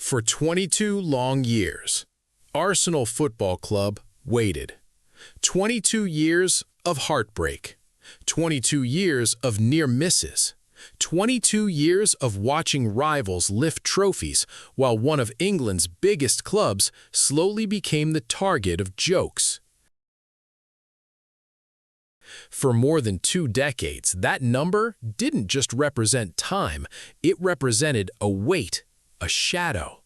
For 22 long years, Arsenal Football Club waited. 22 years of heartbreak. 22 years of near misses. 22 years of watching rivals lift trophies while one of England's biggest clubs slowly became the target of jokes. For more than 2 decades, that number didn't just represent time, it represented a weight, a shadow.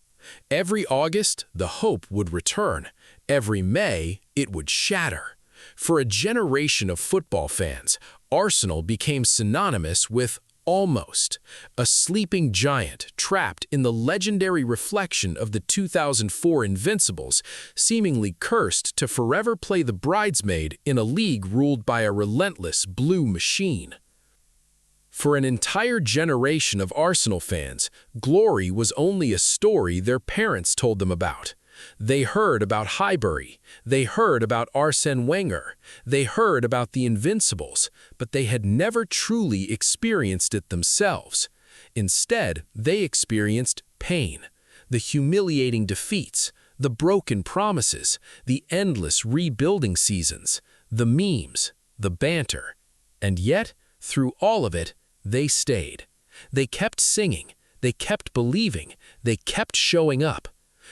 Every August, the hope would return. Every May, it would shatter. For a generation of football fans, Arsenal became synonymous with almost, a sleeping giant trapped in the legendary reflection of the 2004 Invincibles, seemingly cursed to forever play the bridesmaid in a league ruled by a relentless blue machine. For an entire generation of Arsenal fans, glory was only a story their parents told them about. They heard about Highbury, they heard about Arsene Wenger, they heard about the Invincibles, but they had never truly experienced it themselves. Instead, they experienced pain, the humiliating defeats, the broken promises, the endless rebuilding seasons, the memes, the banter. And yet, through all of it, they stayed. They kept singing, they kept believing, they kept showing up.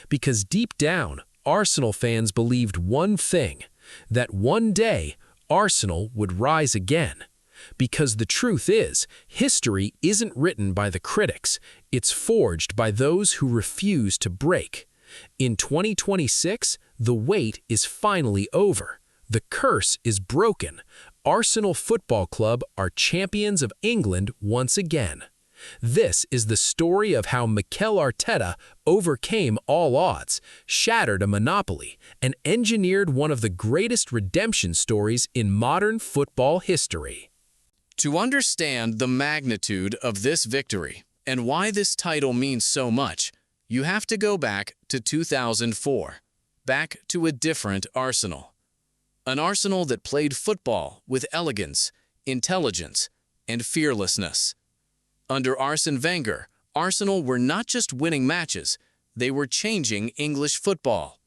Because deep down, Arsenal fans believed one thing, that one day Arsenal would rise again. Because the truth is, history isn't written by the critics, it's forged by those who refuse to break. In 2026, the wait is finally over. The curse is broken. Arsenal Football Club are champions of England once again. This is the story of how Mikel Arteta overcame all odds, shattered a monopoly, and engineered one of the greatest redemption stories in modern football history. To understand the magnitude of this victory and why this title means so much, you have to go back to 2004, back to a different Arsenal. An Arsenal that played football with elegance, intelligence, and fearlessness. Under Arsene Wenger, Arsenal were not just winning matches, they were changing English football.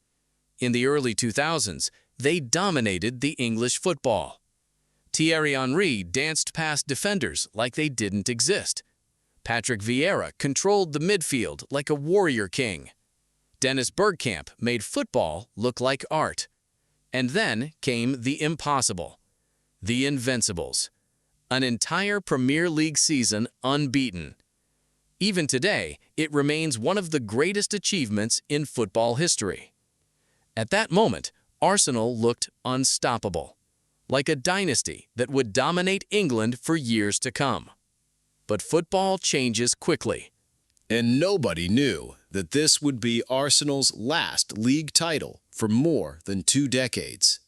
In the early 2000s, they dominated the English football. Thierry Henry danced past defenders like they didn't exist. Patrick Vieira controlled the midfield like a warrior king. Dennis Bergkamp made football look like art. And then came the impossible, the Invincibles. An entire Premier League season unbeaten. Even today, it remains one of the greatest achievements in football history. At that moment, Arsenal looked unstoppable, like a dynasty that would dominate England for years to come. But football changes quickly. And nobody knew that this would be Arsenal's last league title for more than 2 decades.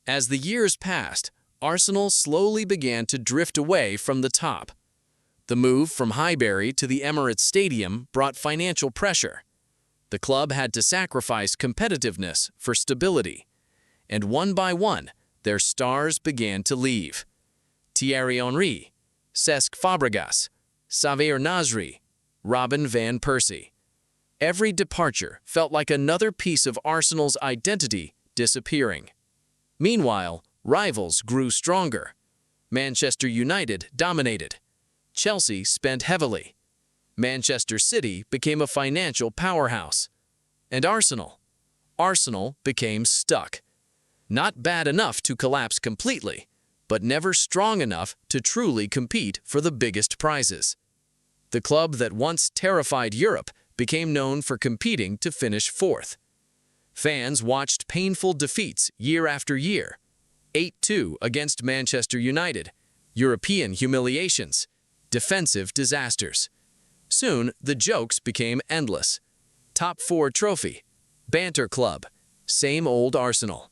As the years passed, Arsenal slowly began to drift away from the top. The move from Highbury to the Emirates Stadium brought financial pressure. The club had to sacrifice competitiveness for stability. And one by one, their stars began to leave. Thierry Henry, Cesc Fabregas, Xavier Nasri, Robin van Persie. Every departure felt like another piece of Arsenal's identity disappearing. Meanwhile, rivals grew stronger. Manchester United dominated. Chelsea spent heavily. Manchester City became a financial powerhouse. And Arsenal became stuck. Not bad enough to collapse completely, but never strong enough to truly compete for the biggest prizes. The club that once terrified Europe became known for competing to finish 4th. Fans watched painful defeats year after year. 8-2 against Manchester United, European humiliations, defensive disasters. Soon, the jokes became endless. Top 4 trophy, banter club, same old Arsenal.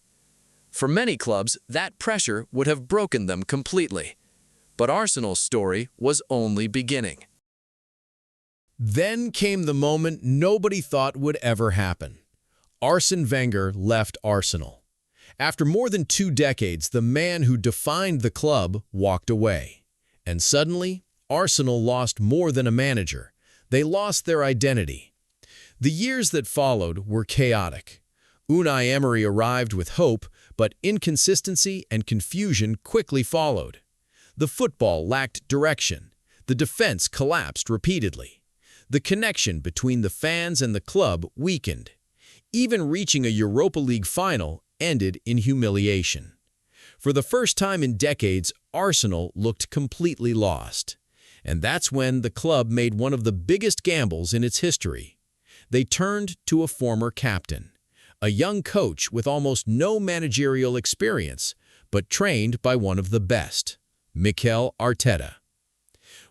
For many clubs, that pressure would have broken them completely. But Arsenal's story was only beginning. Then came the moment nobody thought would ever happen. Arsene Wenger left Arsenal. After more than 2 decades, the man who defined the club walked away. And suddenly, Arsenal lost more than a manager. They lost their identity. The years that followed were chaotic. Unai Emery arrived with hope, but inconsistency and confusion quickly followed. The football lacked direction. The defense collapsed repeatedly. The connection between the fans and the club weakened. Even reaching a Europa League final ended in humiliation. For the first time in decades, Arsenal looked completely lost. And that's when the club made one of the biggest gambles in its history. They turned to a former captain, a young coach with almost no managerial experience, but trained by one of the best, Mikel Arteta.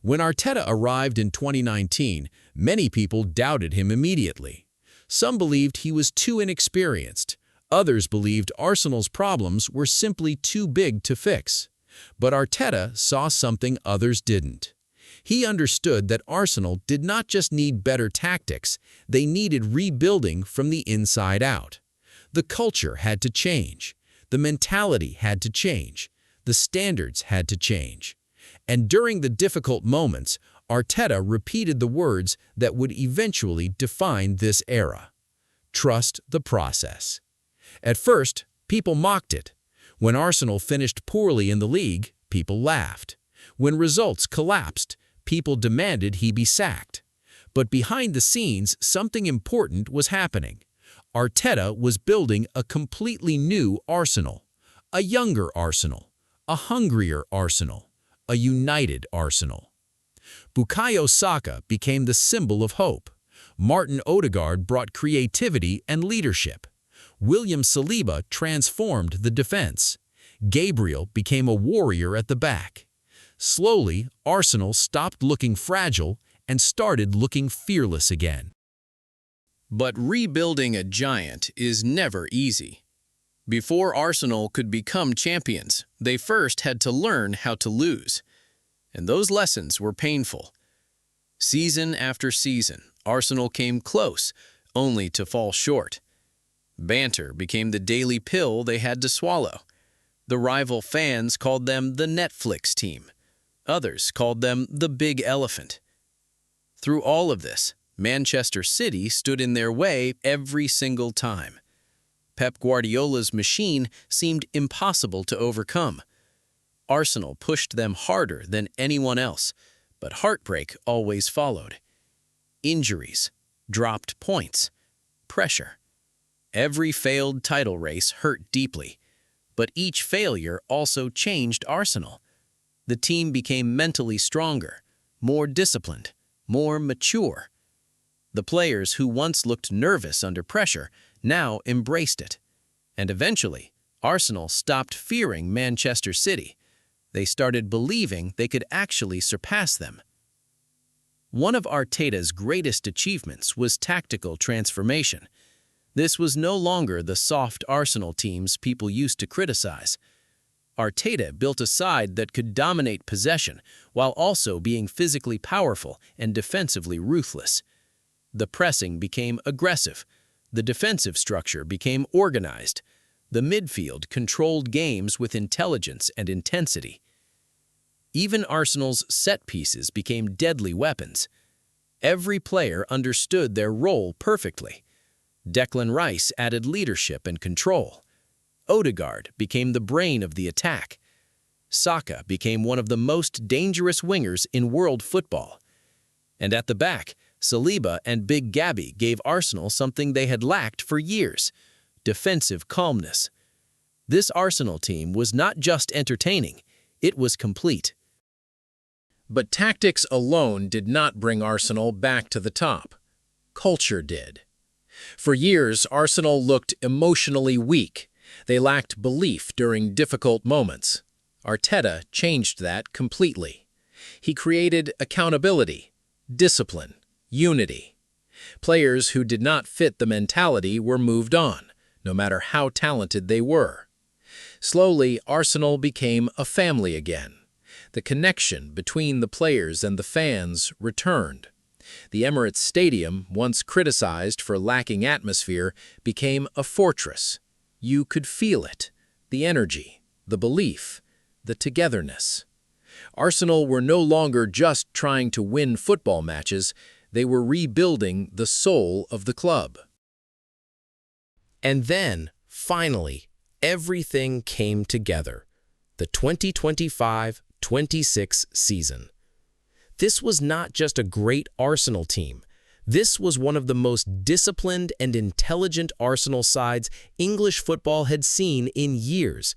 When Arteta arrived in 2019, many people doubted him immediately. Some believed he was too inexperienced. Others believed Arsenal's problems were simply too big to fix. But Arteta saw something others didn't. He understood that Arsenal did not just need better tactics, they needed rebuilding from the inside out. The culture had to change. The mentality had to change. The standards had to change. And during the difficult moments, Arteta repeated the words that would eventually define this era. Trust the process. At first, people mocked it. When Arsenal finished poorly in the league, people laughed. When results collapsed, people demanded he be sacked. But behind the scenes, something important was happening. Arteta was building a completely new Arsenal, a younger Arsenal, a hungrier Arsenal, a united Arsenal. Bukayo Saka became the symbol of hope. Martin Odegaard brought creativity and leadership. William Saliba transformed the defense. Gabriel became a warrior at the back. Slowly, Arsenal stopped looking fragile and started looking fearless again. But rebuilding a giant is never easy. Before Arsenal could become champions, they first had to learn how to lose. And those lessons were painful. Season after season, Arsenal came close, only to fall short. Banter became the daily pill they had to swallow. The rival fans called them the Netflix team. Others called them the big elephant. Through all of this, Manchester City stood in their way every single time. Pep Guardiola's machine seemed impossible to overcome. Arsenal pushed them harder than anyone else, but heartbreak always followed. Injuries, dropped points, pressure. Every failed title race hurt deeply, but each failure also changed Arsenal. The team became mentally stronger, more disciplined, more mature. The players who once looked nervous under pressure now embraced it. And eventually, Arsenal stopped fearing Manchester City. They started believing they could actually surpass them. One of Arteta's greatest achievements was tactical transformation. This was no longer the soft Arsenal teams people used to criticize. Arteta built a side that could dominate possession while also being physically powerful and defensively ruthless. The pressing became aggressive. The defensive structure became organized. The midfield controlled games with intelligence and intensity. Even Arsenal's set pieces became deadly weapons. Every player understood their role perfectly. Declan Rice added leadership and control. Odegaard became the brain of the attack. Saka became one of the most dangerous wingers in world football. And at the back, Saliba and Big Gabby gave Arsenal something they had lacked for years: defensive calmness. This Arsenal team was not just entertaining, it was complete. But tactics alone did not bring Arsenal back to the top. Culture did. For years, Arsenal looked emotionally weak. They lacked belief during difficult moments. Arteta changed that completely. He created accountability, discipline, unity. Players who did not fit the mentality were moved on, no matter how talented they were. Slowly, Arsenal became a family again. The connection between the players and the fans returned. The Emirates Stadium, once criticized for lacking atmosphere, became a fortress. You could feel it, the energy, the belief, the togetherness. Arsenal were no longer just trying to win football matches, They were rebuilding the soul of the club. And then, finally, everything came together. The 2025-26 season. This was not just a great Arsenal team. This was one of the most disciplined and intelligent Arsenal sides English football had seen in years.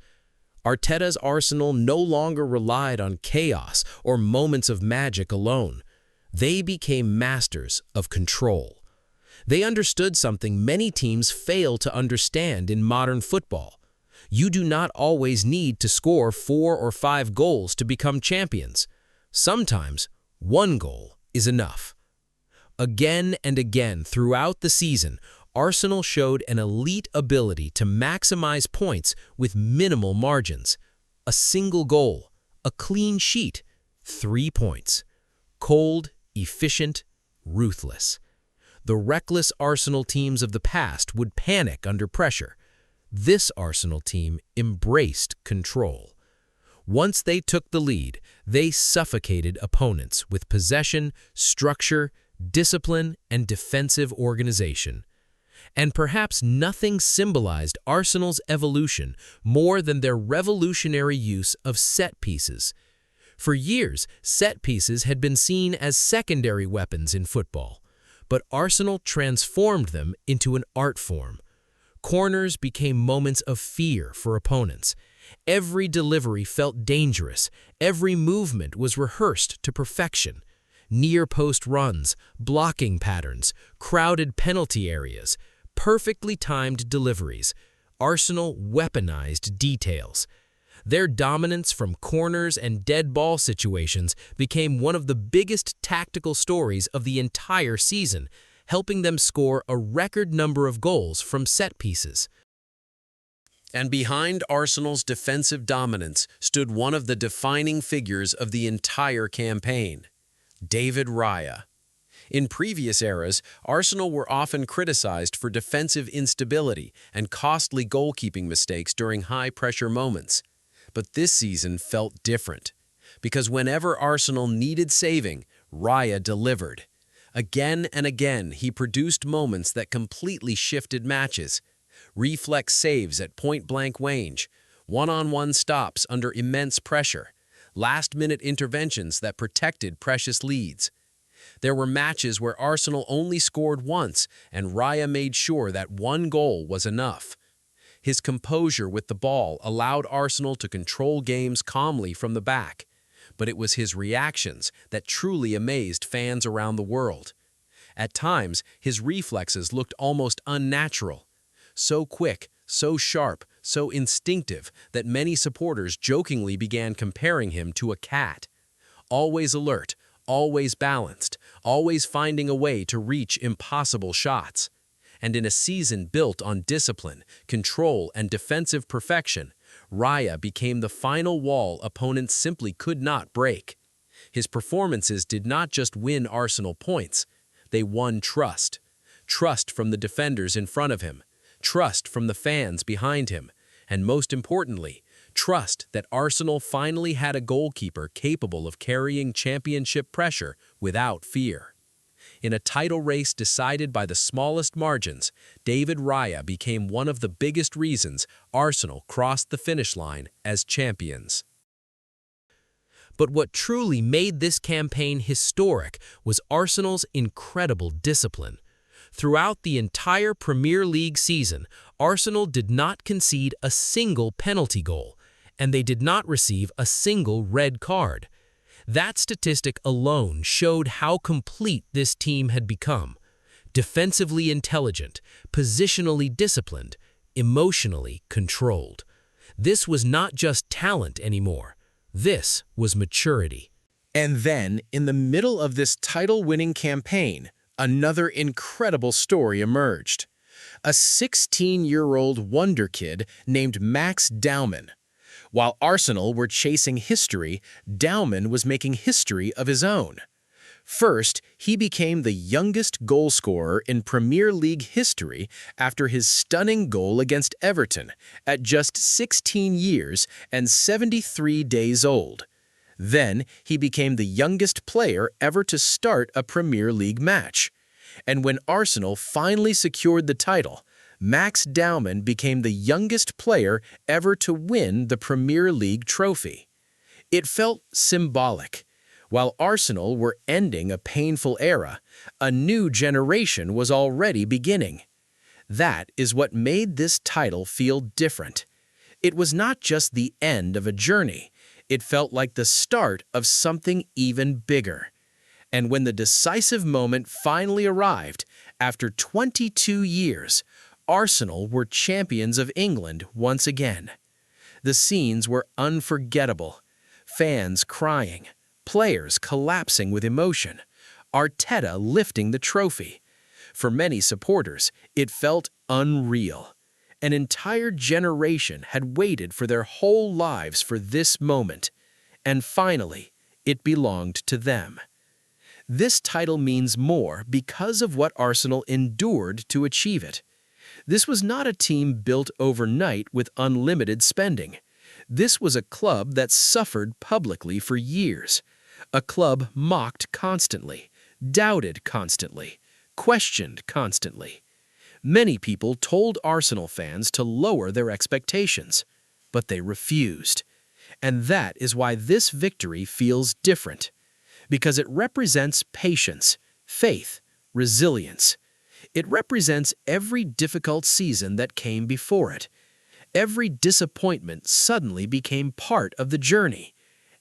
Arteta's Arsenal no longer relied on chaos or moments of magic alone. They became masters of control. They understood something many teams fail to understand in modern football. You do not always need to score 4 or 5 goals to become champions. Sometimes, 1 goal is enough. Again and again throughout the season, Arsenal showed an elite ability to maximize points with minimal margins. A single goal, a clean sheet, 3 points. Cold, efficient, ruthless. The reckless Arsenal teams of the past would panic under pressure. This Arsenal team embraced control. Once they took the lead, they suffocated opponents with possession, structure, discipline, and defensive organization. And perhaps nothing symbolized Arsenal's evolution more than their revolutionary use of set pieces. For years, set pieces had been seen as secondary weapons in football, but Arsenal transformed them into an art form. Corners became moments of fear for opponents. Every delivery felt dangerous. Every movement was rehearsed to perfection. Near-post runs, blocking patterns, crowded penalty areas, perfectly timed deliveries. Arsenal weaponized details. Their dominance from corners and dead ball situations became one of the biggest tactical stories of the entire season, helping them score a record number of goals from set pieces. And behind Arsenal's defensive dominance stood one of the defining figures of the entire campaign, David Raya. In previous eras, Arsenal were often criticized for defensive instability and costly goalkeeping mistakes during high-pressure moments. But this season felt different, because whenever Arsenal needed saving, Raya delivered. Again and again, he produced moments that completely shifted matches. Reflex saves at point-blank range, one-on-one stops under immense pressure, last-minute interventions that protected precious leads. There were matches where Arsenal only scored once, and Raya made sure that 1 goal was enough. His composure with the ball allowed Arsenal to control games calmly from the back, but it was his reactions that truly amazed fans around the world. At times, his reflexes looked almost unnatural. So quick, so sharp, so instinctive that many supporters jokingly began comparing him to a cat. Always alert, always balanced, always finding a way to reach impossible shots. And in a season built on discipline, control, and defensive perfection, Raya became the final wall opponents simply could not break. His performances did not just win Arsenal points, they won trust. Trust from the defenders in front of him, trust from the fans behind him, and most importantly, trust that Arsenal finally had a goalkeeper capable of carrying championship pressure without fear. In a title race decided by the smallest margins, David Raya became one of the biggest reasons Arsenal crossed the finish line as champions. But what truly made this campaign historic was Arsenal's incredible discipline. Throughout the entire Premier League season, Arsenal did not concede a single penalty goal, and they did not receive a single red card. That statistic alone showed how complete this team had become. Defensively intelligent, positionally disciplined, emotionally controlled. This was not just talent anymore. This was maturity. And then, in the middle of this title-winning campaign, another incredible story emerged. A 16-year-old wonder kid named Max Daumann. While Arsenal were chasing history, Daumann was making history of his own. First, he became the youngest goalscorer in Premier League history after his stunning goal against Everton at just 16 years and 73 days old. Then he became the youngest player ever to start a Premier League match. And when Arsenal finally secured the title, Max Daumann became the youngest player ever to win the Premier League trophy. It felt symbolic. While Arsenal were ending a painful era, a new generation was already beginning. That is what made this title feel different. It was not just the end of a journey. It felt like the start of something even bigger. And when the decisive moment finally arrived, after 22 years, Arsenal were champions of England once again. The scenes were unforgettable. Fans crying, players collapsing with emotion, Arteta lifting the trophy. For many supporters, it felt unreal. An entire generation had waited for their whole lives for this moment, and finally, it belonged to them. This title means more because of what Arsenal endured to achieve it. This was not a team built overnight with unlimited spending. This was a club that suffered publicly for years. A club mocked constantly, doubted constantly, questioned constantly. Many people told Arsenal fans to lower their expectations, but they refused. And that is why this victory feels different, because it represents patience, faith, resilience. It represents every difficult season that came before it. Every disappointment suddenly became part of the journey,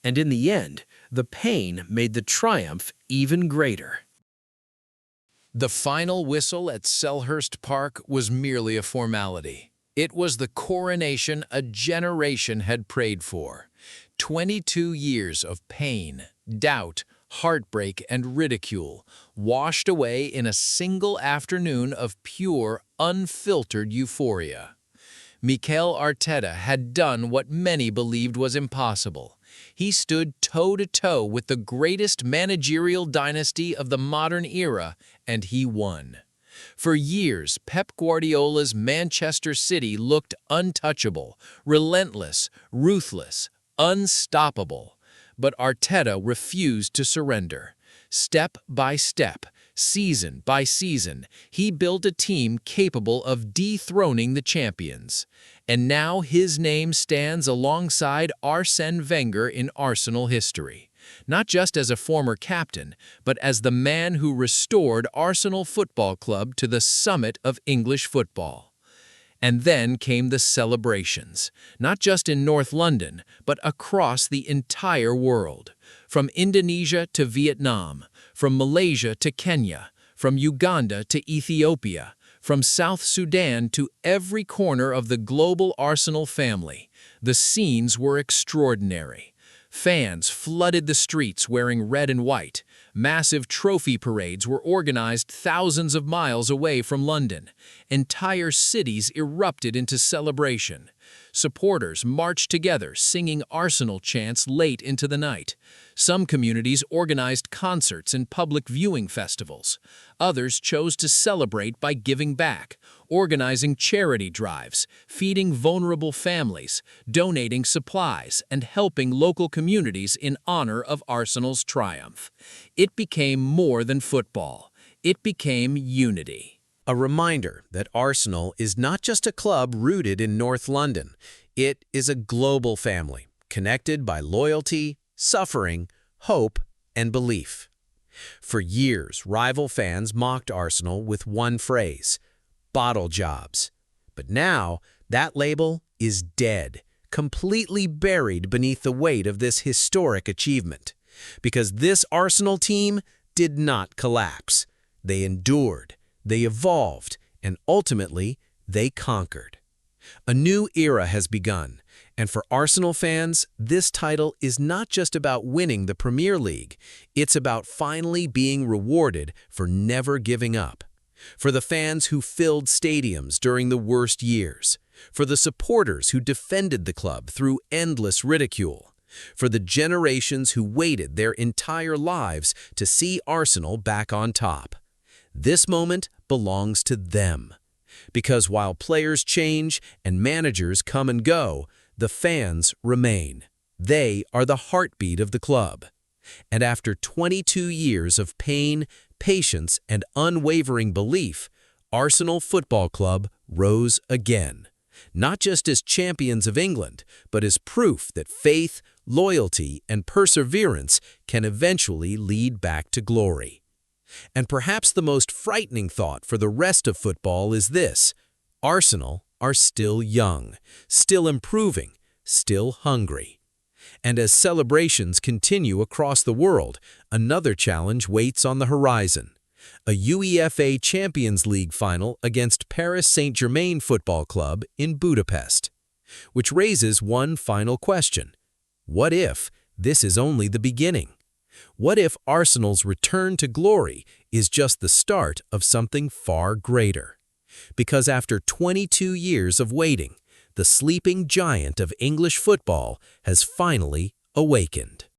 and in the end, the pain made the triumph even greater. The final whistle at Selhurst Park was merely a formality. It was the coronation a generation had prayed for. 22 years of pain, doubt, heartbreak, and ridicule washed away in a single afternoon of pure, unfiltered euphoria. Mikel Arteta had done what many believed was impossible. He stood toe-to-toe with the greatest managerial dynasty of the modern era, and he won. For years, Pep Guardiola's Manchester City looked untouchable, relentless, ruthless, unstoppable. But Arteta refused to surrender. Step by step, season by season, he built a team capable of dethroning the champions. And now his name stands alongside Arsène Wenger in Arsenal history. Not just as a former captain, but as the man who restored Arsenal Football Club to the summit of English football. And then came the celebrations, not just in North London, but across the entire world. From Indonesia to Vietnam, from Malaysia to Kenya, from Uganda to Ethiopia, from South Sudan to every corner of the global Arsenal family, the scenes were extraordinary. Fans flooded the streets wearing red and white. Massive trophy parades were organized thousands of miles away from London. Entire cities erupted into celebration. Supporters marched together, singing Arsenal chants late into the night. Some communities organized concerts and public viewing festivals. Others chose to celebrate by giving back, organizing charity drives, feeding vulnerable families, donating supplies, and helping local communities in honor of Arsenal's triumph. It became more than football. It became unity. A reminder that Arsenal is not just a club rooted in North London. It is a global family, connected by loyalty, suffering, hope, and belief. For years, rival fans mocked Arsenal with one phrase: bottle jobs. But now, that label is dead, completely buried beneath the weight of this historic achievement. Because this Arsenal team did not collapse. They endured, they evolved, and ultimately, they conquered. A new era has begun, and for Arsenal fans, this title is not just about winning the Premier League, it's about finally being rewarded for never giving up. For the fans who filled stadiums during the worst years, for the supporters who defended the club through endless ridicule, for the generations who waited their entire lives to see Arsenal back on top. This moment belongs to them. Because while players change and managers come and go, the fans remain. They are the heartbeat of the club. And after 22 years of pain, patience, and unwavering belief, Arsenal Football Club rose again. Not just as champions of England, but as proof that faith, loyalty, and perseverance can eventually lead back to glory. And perhaps the most frightening thought for the rest of football is this: Arsenal are still young, still improving, still hungry. And as celebrations continue across the world, another challenge waits on the horizon: a UEFA Champions League final against Paris Saint-Germain Football Club in Budapest. Which raises one final question: what if this is only the beginning? What if Arsenal's return to glory is just the start of something far greater? Because after 22 years of waiting, the sleeping giant of English football has finally awakened.